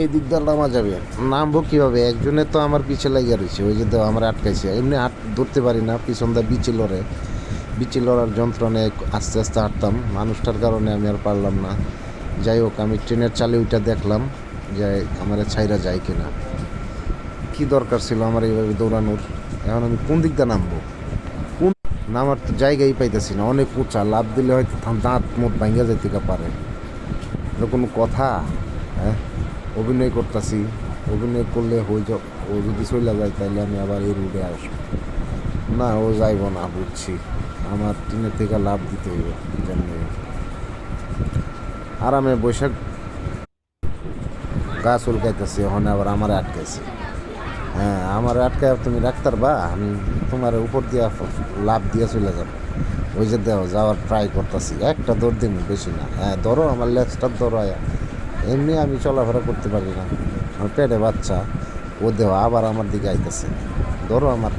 এই দিক দিয়ে নামা যাবে, নামবো কীভাবে? একজনে তো আমার পিছে লাগিয়ে রয়েছে, ওই যে আমার আটকাইছে, এমনি ধরতে পারি না, পিছন দা বিচি লড়ার যন্ত্রণায় আস্তে আস্তে হাঁটতাম, মানুষটার কারণে আমি আর পারলাম না। যাই হোক, আমি ট্রেনের চালে ওইটা দেখলাম যে আমার ছাইরা যায় কিনা। কি দরকার ছিল আমার এইভাবে দৌড়ানোর? এখন আমি কোন দিক দিয়ে নামবো? কোন নামার তো জায়গাই পাইতেছি না, অনেক উঁচা, লাভ দিলে হয়তো দাঁত মুখ ভাঙ্গা যাইতে পারে। এটা কোনো কথা? হ্যাঁ, অভিনয় করতেছি, অভিনয় করলে ও যদি চলে যায় তাহলে আমি আবার এই রুটে আসবো না, ও যাইব না, বুঝছি। আমার ট্রেনের থেকে লাভ দিতে হইব যেমনি। আরামে বৈশাখ গাছ উলকাইতেছে, ওখানে আবার আমার আটকাইছে। হ্যাঁ, আমার আটকায় তুমি রাখতে পারবা? আমি তোমার উপর দিয়া লাভ দিয়ে চলে যাব। ওই যে দেও যাওয়ার ট্রাই করতেছি, একটা দৌড় দিন, বেশি না। হ্যাঁ ধরো, আমার লেজটা ধরো। এমনি আমি চলাফেরা করতে পারি না, আমার পেটে বাচ্চা, ও দেহ আবার আমার দিকে আইতেছে, ধরো আমার।